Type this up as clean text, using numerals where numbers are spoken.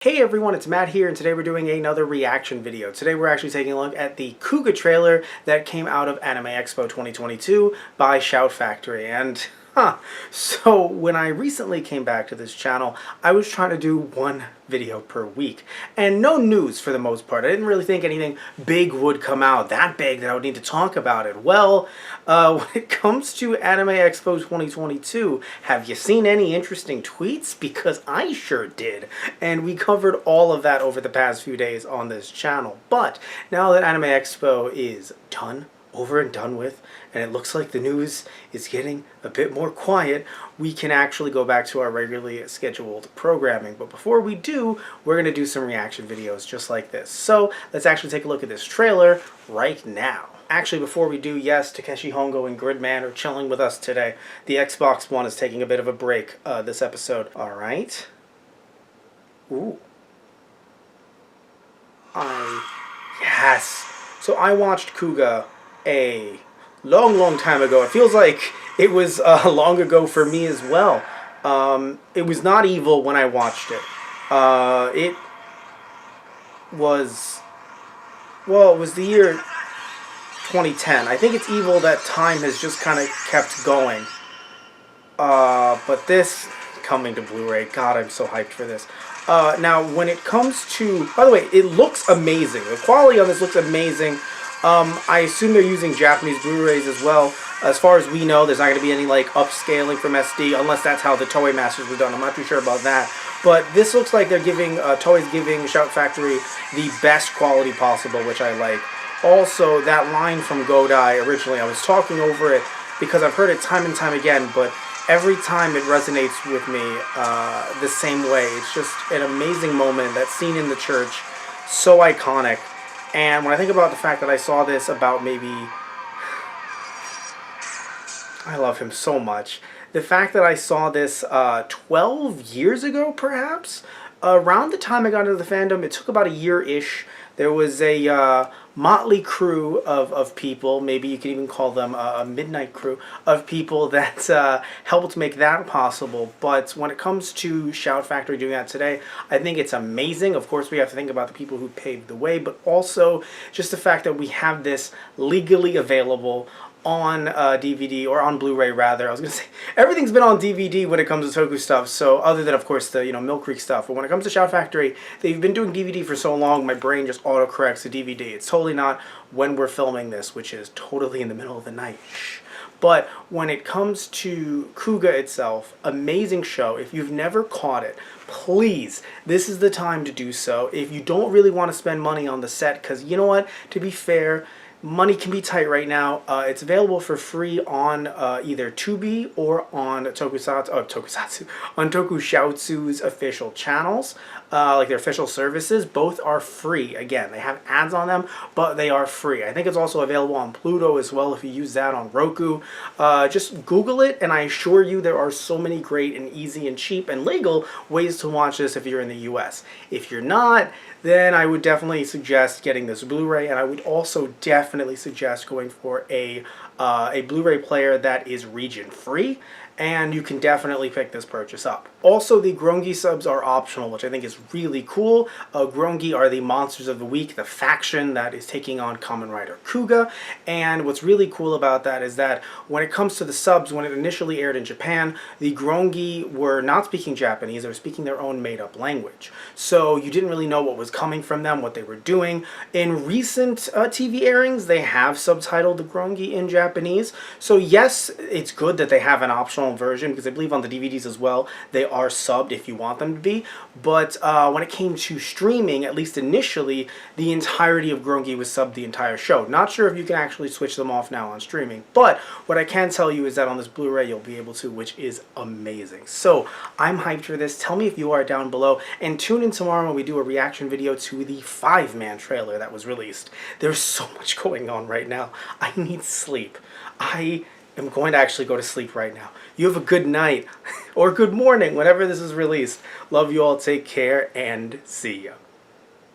Hey everyone, it's Matt here, and today we're doing another reaction video. Today we're actually taking a look at the Kuuga trailer that came out of Anime Expo 2022 by Shout Factory. And so when I recently came back to this channel, I was trying to do one video per week. And no news for the most part. I didn't really think anything big would come out, that big that I would need to talk about it. Well, when it comes to Anime Expo 2022, have you seen any interesting tweets? Because I sure did. And we covered all of that over the past few days on this channel. But now that Anime Expo is done, over and done with, and it looks like the news is getting a bit more quiet, we can actually go back to our regularly scheduled programming. But before we do, we're going to do some reaction videos just like this. So let's actually take a look at this trailer right now. Actually, before we do, yes, Takeshi Hongo and Gridman are chilling with us today. The Xbox One is taking a bit of a break this episode. All right. Ooh. Yes. So I watched Kuuga a long time ago. It feels like it was long ago for me as well. It was not evil when I watched it. It was the year 2010. I think it's evil that time has just kind of kept going. But this coming to Blu-ray, God, I'm so hyped for this. Now, when it comes to, by the way, it looks amazing. The quality on this looks amazing. I assume they're using Japanese Blu-rays as well. As far as we know, there's not going to be any like upscaling from SD, unless that's how the Toei Masters was done. I'm not too sure about that. But this looks like they're giving, Toei's giving Shout Factory the best quality possible, which I like. Also, that line from Godai originally, I was talking over it because I've heard it time and time again, but every time it resonates with me the same way. It's just an amazing moment. That scene in the church, so iconic. And when I think about the fact that I saw this about maybe, I love him so much. The fact that I saw this 12 years ago, perhaps, around the time I got into the fandom, it took about a year-ish. There was a motley crew of people, maybe you could even call them a midnight crew, of people that helped make that possible. But when it comes to Shout Factory doing that today, I think it's amazing. Of course, we have to think about the people who paved the way, but also just the fact that we have this legally available on DVD, or on Blu-ray rather. I was going to say, everything's been on DVD when it comes to Toku stuff, so other than, of course, the, Mill Creek stuff. But when it comes to Shout Factory, they've been doing DVD for so long, my brain just autocorrects to DVD. It's totally not when we're filming this, which is totally in the middle of the night. But when it comes to Kuuga itself, amazing show. If you've never caught it, please, this is the time to do so. If you don't really want to spend money on the set, because you know what, to be fair, money can be tight right now. It's available for free on either Tubi or on on Tokushoutsu's official channels, like their official services. Both are free. Again, they have ads on them, but they are free. I think it's also available on Pluto as well if you use that on Roku. Just Google it, and I assure you there are so many great and easy and cheap and legal ways to watch this if you're in the US. If you're not, then I would definitely suggest getting this Blu-ray, and I would also definitely suggest going for a Blu-ray player that is region-free, and you can definitely pick this purchase up. Also, the Grongi subs are optional, which I think is really cool. Grongi are the monsters of the week, the faction that is taking on Kamen Rider Kuuga, and what's really cool about that is that when it comes to the subs, when it initially aired in Japan, the Grongi were not speaking Japanese, they were speaking their own made-up language. So you didn't really know what was coming from them, what they were doing. In recent TV airings, they have subtitled the Grongi in Japanese. So yes, it's good that they have an optional version, because I believe on the DVDs as well, they are subbed if you want them to be. But when it came to streaming, at least initially, the entirety of Grongi was subbed the entire show. Not sure if you can actually switch them off now on streaming, but what I can tell you is that on this Blu-ray you'll be able to, which is amazing. So I'm hyped for this. Tell me if you are down below, and tune in tomorrow when we do a reaction video to the 5-man trailer that was released. There's so much going on right now. I need sleep. I am going to actually go to sleep right now. You have a good night or good morning whenever this is released. Love you all. Take care and see ya.